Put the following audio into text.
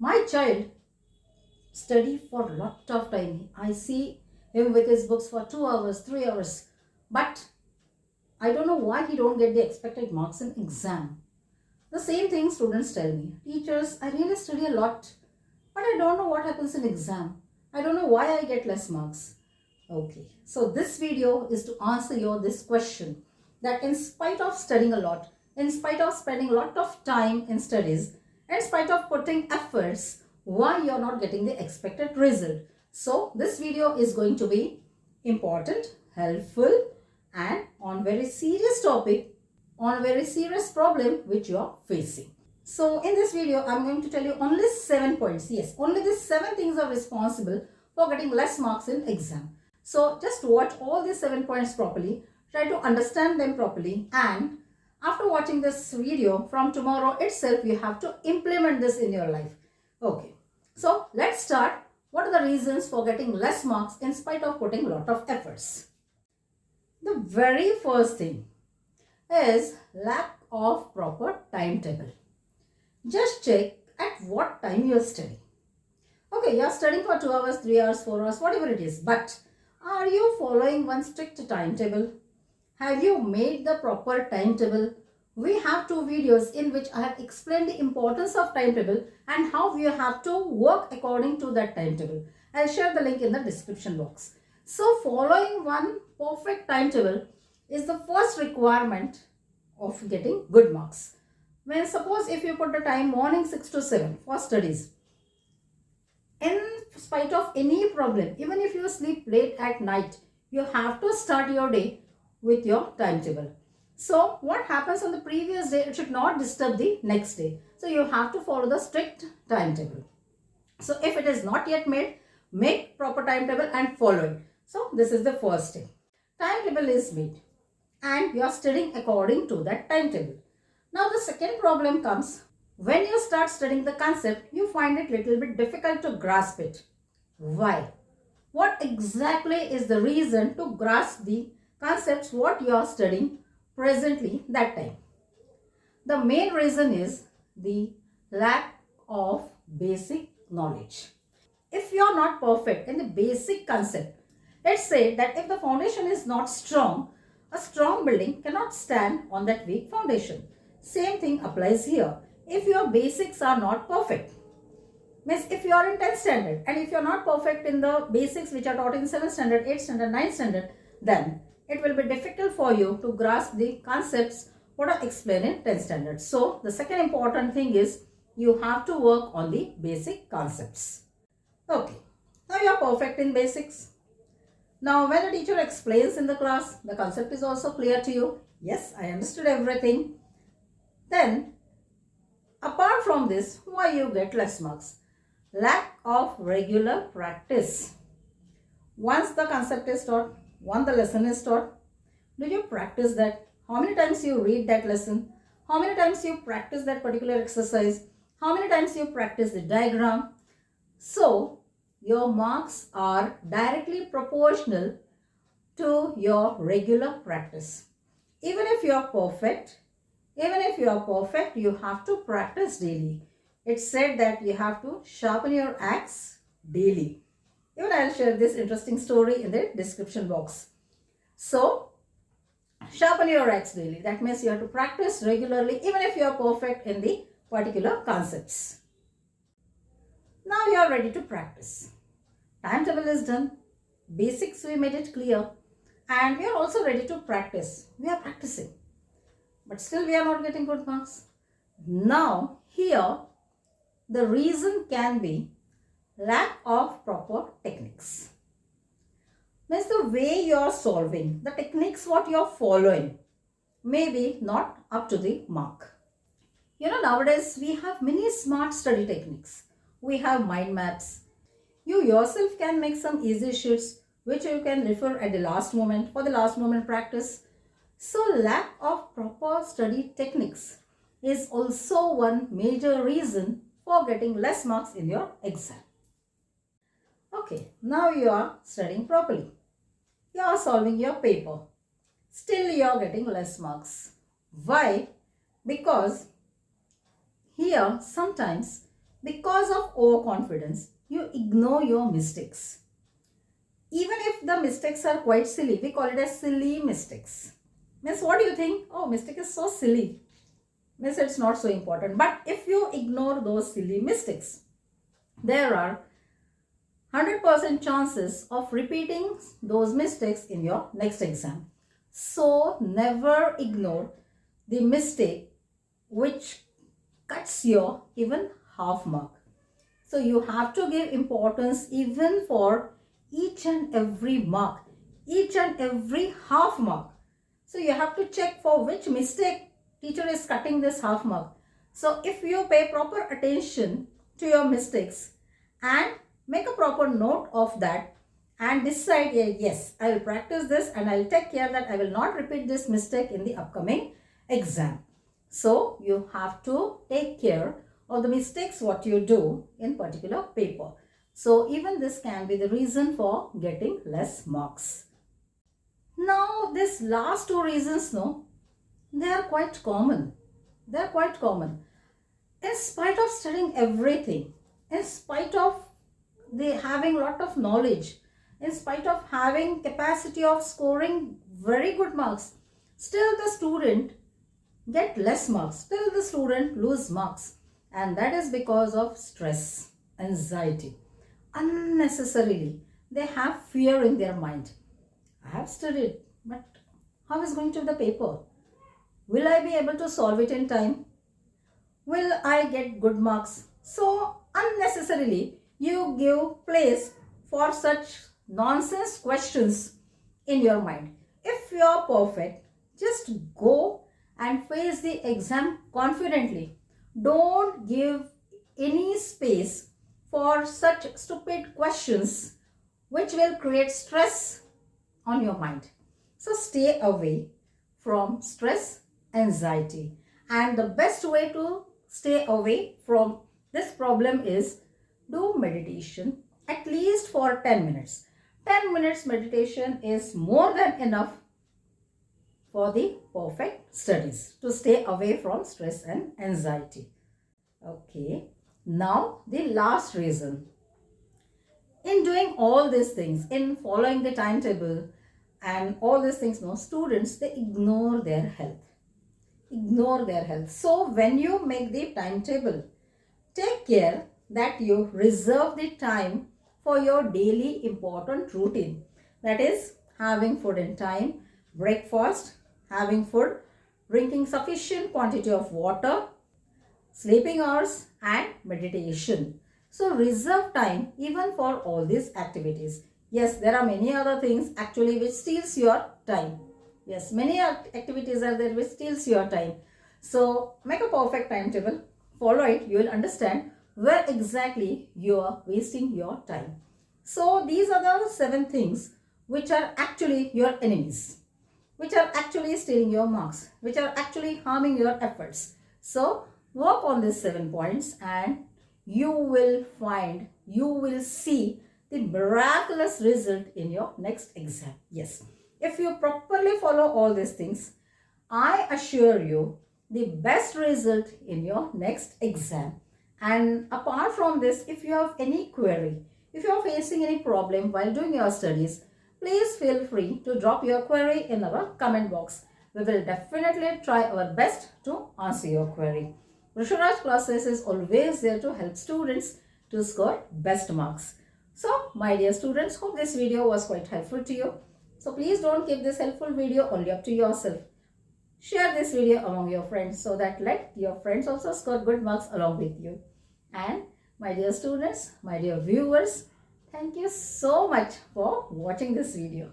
My child study for a lot of time. I see him with his books for 2 hours, 3 hours. But I don't know why he don't get the expected marks in exam. The same thing students tell me. Teachers, I really study a lot, but I don't know what happens in exam. I don't know why I get less marks. Okay, so this video is to answer your this question, that in spite of studying a lot, in spite of spending a lot of time in studies, in spite of putting efforts, why you're not getting the expected result. So this video is going to be important, helpful, and on very serious topic, on a very serious problem which you are facing. So in this video, I'm going to tell you only 7 points. Yes, only these 7 things are responsible for getting less marks in exam. So just watch all these 7 points properly, try to understand them properly, and after watching this video, from tomorrow itself, you have to implement this in your life. Okay, so let's start. What are the reasons for getting less marks in spite of putting a lot of efforts? The very first thing is lack of proper timetable. Just check at what time you are studying. Okay, you are studying for 2 hours, 3 hours, 4 hours, whatever it is. But are you following one strict timetable? Have you made the proper timetable? We have 2 videos in which I have explained the importance of timetable and how you have to work according to that timetable. I'll share the link in the description box. So following one perfect timetable is the first requirement of getting good marks. When suppose if you put the time morning 6 to 7 for studies, in spite of any problem, even if you sleep late at night, you have to start your day with your timetable. So what happens on the previous day, it should not disturb the next day. So you have to follow the strict timetable. So if it is not yet made, make proper timetable and follow it. So this is the first step. Timetable is made and you are studying according to that timetable. Now the second problem comes. When you start studying the concept, you find it little bit difficult to grasp it. Why? What exactly is the reason to grasp the concepts what you are studying presently that time? The main reason is the lack of basic knowledge. If you are not perfect in the basic concept, let's say that if the foundation is not strong, a strong building cannot stand on that weak foundation. Same thing applies here. If your basics are not perfect, means if you are in 10th standard and if you are not perfect in the basics which are taught in 7th standard, 8th standard, 9th standard, then it will be difficult for you to grasp the concepts what are explained in 10th standard. So the second important thing is you have to work on the basic concepts. Okay, now you are perfect in basics. Now when a teacher explains in the class, the concept is also clear to you. Yes, I understood everything. Then apart from this, why you get less marks? Lack of regular practice. Once the concept is taught, once the lesson is taught, do you practice that? How many times you read that lesson? How many times you practice that particular exercise? How many times you practice the diagram? So your marks are directly proportional to your regular practice. Even if you are perfect, you have to practice daily. It's said that you have to sharpen your axe daily. Even I'll share this interesting story in the description box. So, sharpen your axe daily. That means you have to practice regularly even if you are perfect in the particular concepts. Now you are ready to practice. Timetable is done. Basics we made it clear. And we are also ready to practice. We are practicing. But still we are not getting good marks. Now here the reason can be lack of proper techniques. Means the way you are solving, the techniques what you are following may be not up to the mark. You know, nowadays we have many smart study techniques. We have mind maps. You yourself can make some easy sheets which you can refer at the last moment for the last moment practice. So lack of proper study techniques is also one major reason for getting less marks in your exam. Okay, now you are studying properly. You are solving your paper. Still you are getting less marks. Why? Because here sometimes Because of overconfidence, you ignore your mistakes. Even if the mistakes are quite silly, we call it as silly mistakes. Means what do you think? Oh, mistake is so silly. Means it's not so important. But if you ignore those silly mistakes, there are 100% chances of repeating those mistakes in your next exam. So never ignore the mistake which cuts your even half mark. So you have to give importance even for each and every mark, each and every half mark. So you have to check for which mistake teacher is cutting this half mark. So if you pay proper attention to your mistakes and make a proper note of that and decide, yes, I will practice this and I will take care that I will not repeat this mistake in the upcoming exam. So you have to take care of the mistakes what you do in particular paper. So even this can be the reason for getting less marks. Now this last two reasons, no, they are quite common. They are quite common. In spite of studying everything, in spite of they having lot of knowledge, in spite of having capacity of scoring very good marks, still the student get less marks, still the student lose marks, and that is because of stress, anxiety. Unnecessarily they have fear in their mind. I have studied, but how is going to be the paper? Will I be able to solve it in time? Will I get good marks? So unnecessarily you give place for such nonsense questions in your mind. If you are perfect, just go and face the exam confidently. Don't give any space for such stupid questions which will create stress on your mind. So stay away from stress, anxiety. And the best way to stay away from this problem is do meditation at least for 10 minutes. 10 minutes meditation is more than enough for the perfect studies to stay away from stress and anxiety. Okay, now the last reason. In doing all these things, in following the timetable and all these things, no, students, they ignore their health. Ignore their health. So when you make the timetable, take care that you reserve the time for your daily important routine. That is having food in time, breakfast, having food, drinking sufficient quantity of water, sleeping hours and meditation. So reserve time even for all these activities. Yes, there are many other things actually which steals your time. Yes, many activities are there which steals your time. So make a perfect timetable, follow it, you will understand where exactly you are wasting your time. So these are the 7 things which are actually your enemies, which are actually stealing your marks, which are actually harming your efforts. So work on these 7 points and you will find, you will see the miraculous result in your next exam. Yes, if you properly follow all these things, I assure you the best result in your next exam. And apart from this, if you have any query, if you are facing any problem while doing your studies, please feel free to drop your query in our comment box. We will definitely try our best to answer your query. Risharaj classes is always there to help students to score best marks. So, my dear students, hope this video was quite helpful to you. So, please don't keep this helpful video only up to yourself. Share this video among your friends so that let your friends also score good marks along with you. And my dear students, my dear viewers, thank you so much for watching this video.